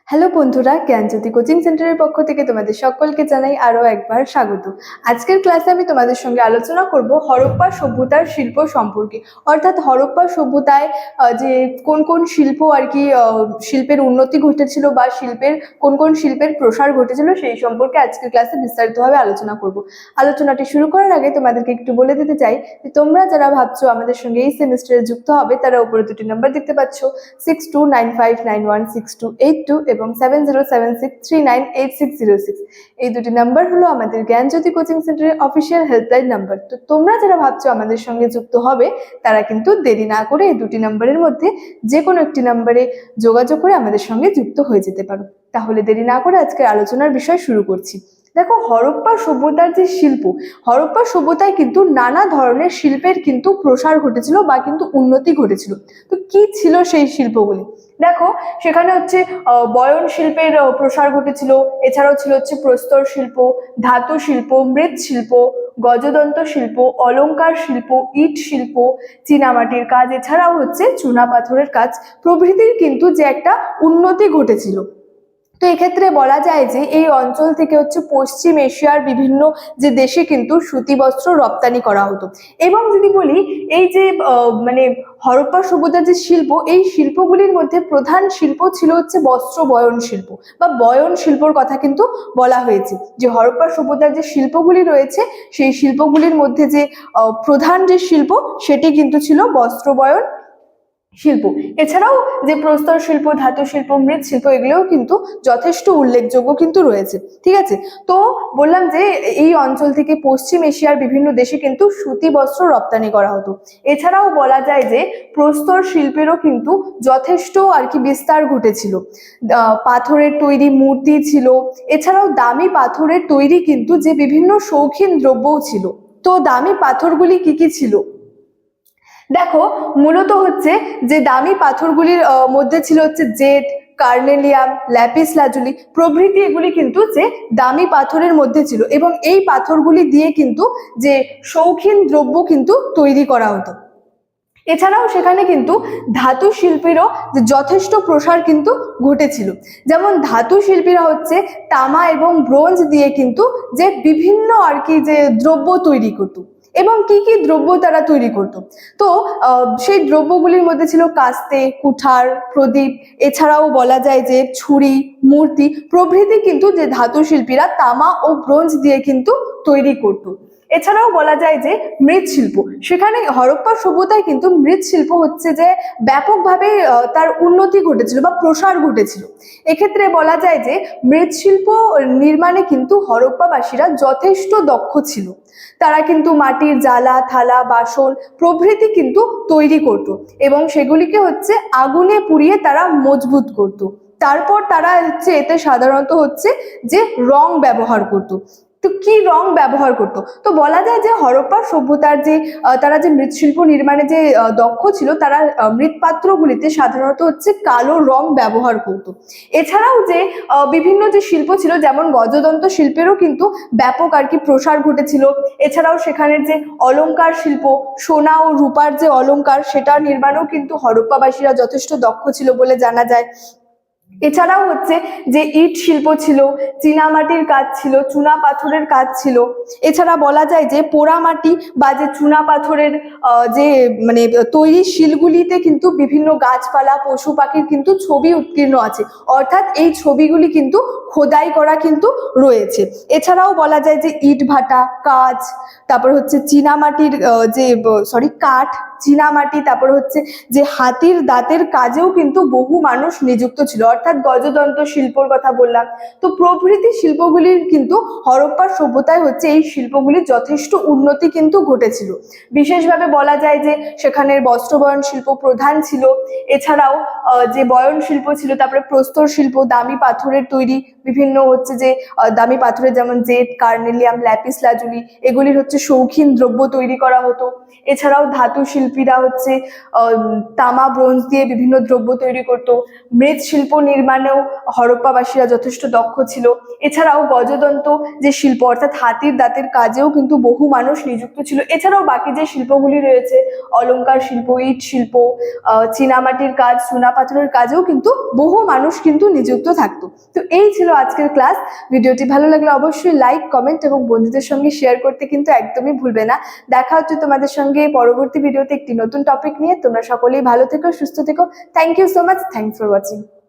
Hello বন্ধুরা, জ্ঞানজ্যোতি coaching সেন্টারের পক্ষ থেকে তোমাদের সকলকে জানাই আরো একবার স্বাগত। আজকের ক্লাসে আমি তোমাদের সঙ্গে আলোচনা করব হরপ্পা সভ্যতার শিল্প সম্পর্কে। অর্থাৎ হরপ্পা সভ্যতায় যে কোন কোন শিল্প আর কি শিল্পের উন্নতি ঘটেছিল বা কোন কোন শিল্পের প্রসার ঘটেছিল সেই সম্পর্কে আজকের ক্লাসে বিস্তারিতভাবে আলোচনা করব। আলোচনাটি শুরু করার আগে তোমাদেরকে একটু বলে দিতে চাই যে তোমরা যারা ভাবছো আমাদের সঙ্গে এই সেমিস্টারে যুক্ত হবে তারা উপরে দুটি নাম্বার দেখতে পাচ্ছ, 6295916282 এবং 7076398606। এই দুটি নাম্বার হলো আমাদের জ্ঞানজ্যোতি কোচিং সেন্টারের অফিসিয়াল হেল্পলাইন নাম্বার। তো তোমরা যারা ভাবছো আমাদের সঙ্গে যুক্ত হবে তারা কিন্তু দেরি না করে এই দুটি নাম্বারের মধ্যে যে কোনো একটি নাম্বারে যোগাযোগ করে আমাদের সঙ্গে যুক্ত হয়ে যেতে পারো। তাহলে দেরি না করে আজকের আলোচনার বিষয় শুরু করছি। দেখো, হরপ্পা সভ্যতার যে শিল্প, হরপ্পা সভ্যতায় কিন্তু নানা ধরনের শিল্পের কিন্তু প্রসার ঘটেছিল বা কিন্তু উন্নতি ঘটেছিল। তো কি ছিল সেই শিল্পগুলি? দেখো, সেখানে হচ্ছে বয়ন শিল্পের প্রসার ঘটেছিল। এছাড়াও ছিল হচ্ছে প্রস্তর শিল্প, ধাতু শিল্প, মৃৎ শিল্প, গজদন্ত শিল্প, অলংকার শিল্প, ইট শিল্প, চীনামাটির কাজ, এছাড়াও হচ্ছে চুনা পাথরের কাজ প্রভৃতির কিন্তু যে একটা উন্নতি ঘটেছিল। তো এক্ষেত্রে বলা যায় যে এই অঞ্চল থেকে হচ্ছে পশ্চিম এশিয়ার বিভিন্ন যে দেশে কিন্তু সুতি বস্ত্র রপ্তানি করা হতো। এবং যদি বলি এই যে মানে হরপ্পা সভ্যতার যে শিল্প, এই শিল্পগুলির মধ্যে প্রধান শিল্প ছিল হচ্ছে বস্ত্র বয়ন শিল্প বা বয়ন শিল্পর কথা কিন্তু বলা হয়েছে। যে হরপ্পা সভ্যতার যে শিল্পগুলি রয়েছে সেই শিল্পগুলির মধ্যে যে প্রধান যে শিল্প সেটি কিন্তু ছিল বস্ত্র বয়ন শিল্প। এছাড়াও যে প্রস্তর শিল্প, ধাতু শিল্প, মৃৎ শিল্প এগুলোও কিন্তু যথেষ্ট উল্লেখযোগ্য কিন্তু রয়েছে। ঠিক আছে, তো বললাম যে এই অঞ্চল থেকে পশ্চিম এশিয়ার বিভিন্ন দেশে কিন্তু সুতি বস্ত্র রপ্তানি করা হতো। এছাড়াও বলা যায় যে প্রস্তর শিল্পেরও কিন্তু যথেষ্ট আর কি বিস্তার ঘটেছিল। পাথরের তৈরি মূর্তি ছিল, এছাড়াও দামি পাথরের তৈরি কিন্তু যে বিভিন্ন শৌখিন দ্রব্যও ছিল। তো দামি পাথরগুলি কি কি ছিল? দেখো, মূলত হচ্ছে যে দামি পাথরগুলির মধ্যে ছিল হচ্ছে জেড, কার্নেলিয়াম, ল্যাপিস লাজুলি প্রভৃতি, এগুলি কিন্তু যে দামি পাথরের মধ্যে ছিল এবং এই পাথরগুলি দিয়ে কিন্তু যে শৌখিন দ্রব্য কিন্তু তৈরি করা হতো। এছাড়াও সেখানে কিন্তু ধাতু শিল্পেরও যথেষ্ট প্রসার কিন্তু ঘটেছিল। যেমন ধাতু শিল্পীরা হচ্ছে তামা এবং ব্রোঞ্জ দিয়ে কিন্তু যে বিভিন্ন আর কি যে দ্রব্য তৈরি করত। এবং কি কি দ্রব্য তারা তৈরি করত? তো সেই দ্রব্যগুলির মধ্যে ছিল কাস্তে, কুঠার, প্রদীপ, এছাড়াও বলা যায় যে ছুরি, মূর্তি প্রভৃতি কিন্তু যে ধাতু শিল্পীরা তামা ও ব্রোঞ্জ দিয়ে কিন্তু তৈরি করত। এছাড়াও বলা যায় যে মৃৎশিল্প, সেখানে হরপ্পা সভ্যতায় কিন্তু মৃৎশিল্প হচ্ছে যে ব্যাপকভাবে তার উন্নতি ঘটেছিল বা প্রসার ঘটেছিল। এক্ষেত্রে বলা যায় যে মৃৎশিল্প নির্মাণে কিন্তু হরপ্পাবাসীরা যথেষ্ট দক্ষ ছিল। তারা কিন্তু মাটির জালা, থালা, বাসন প্রভৃতি কিন্তু তৈরি করত এবং সেগুলিকে হচ্ছে আগুনে পুড়িয়ে তারা মজবুত করত। তারপর তারা হচ্ছে এতে সাধারণত হচ্ছে যে রং ব্যবহার করত। তো কি রং ব্যবহার করত? তো বলা যায় যে হরপ্পা সভ্যতার যে তারা যে মৃৎশিল্প নির্মাণে যে দক্ষ ছিল, তারা মৃৎপাত্রগুলিতে সাধারণত হচ্ছে কালো রং ব্যবহার করত। এছাড়াও যে বিভিন্ন যে শিল্প ছিল, যেমন গজদন্ত শিল্পেরও কিন্তু ব্যাপক আর কি প্রসার ঘটেছিল। এছাড়াও সেখানের যে অলংকার শিল্প, সোনা ও রূপার যে অলংকার, সেটা নির্মাণেও কিন্তু হরপ্পাবাসীরা যথেষ্ট দক্ষ ছিল বলে জানা যায়। এছাড়াও হচ্ছে যে ইট শিল্প ছিল, চীনামাটির কাজ ছিল, চুনা পাথরের কাজ ছিল। এছাড়া বলা যায় যে পোড়ামাটি বা যে চুনা পাথরের যে মানে তৈরি শিলগুলিতে কিন্তু বিভিন্ন গাছপালা, পশু পাখির কিন্তু ছবি উৎকীর্ণ আছে, অর্থাৎ এই ছবিগুলি কিন্তু খোদাই করা কিন্তু রয়েছে। এছাড়াও বলা যায় যে ইট ভাটা কাজ, তারপর হচ্ছে চীনামাটির কাঠ, চীনামাটি, তারপর হচ্ছে যে হাতির দাঁতের কাজেও কিন্তু বহু মানুষ নিযুক্ত ছিল, অর্থাৎ গজদন্ত শিল্পর কথা বললাম। তো প্রভৃতি শিল্পগুলির কিন্তু হরপ্পা সভ্যতায় হচ্ছে এই শিল্পগুলির যথেষ্ট উন্নতি কিন্তু ঘটেছিল। বিশেষভাবে বলা যায় যে সেখানের বস্ত্রবয়ন শিল্প প্রধান ছিল। এছাড়াও যে বয়ন শিল্প ছিল, তারপরে প্রস্তর শিল্প, দামি পাথরের তৈরি বিভিন্ন হচ্ছে যে দামি পাথরের যেমন জেড, কার্নেলিয়াম, ল্যাপিস লাজুলি এগুলির হচ্ছে শৌখিন দ্রব্য তৈরি করা হতো। এছাড়াও ধাতু শিল্প, শিল্পীরা হচ্ছে তামা ব্রোঞ্জ দিয়ে বিভিন্ন দ্রব্য তৈরি করতো। মৃৎশিল্প নির্মাণেও হরপ্পাবাসীরা যথেষ্ট দক্ষ ছিল। এছাড়াও গজদন্ত যে শিল্প অর্থাৎ হাতির দাঁতের কাজেও কিন্তু বহু মানুষ নিযুক্ত ছিল। এছাড়াও বাকি যে শিল্পগুলি রয়েছে, অলংকার শিল্প, ইট শিল্প, চীনামাটির কাজ, চুনা পাথরের কাজেও কিন্তু বহু মানুষ কিন্তু নিযুক্ত থাকতো। তো এই ছিল আজকের ক্লাস। ভিডিওটি ভালো লাগলে অবশ্যই লাইক, কমেন্ট এবং বন্ধুদের সঙ্গে শেয়ার করতে কিন্তু একদমই ভুলবে না। দেখা হচ্ছে তোমাদের সঙ্গে পরবর্তী ভিডিওতে একটি নতুন টপিক নিয়ে। তোমরা সকলেই ভালো থেকো, সুস্থ থেকো। Thank you so much. Thanks for watching.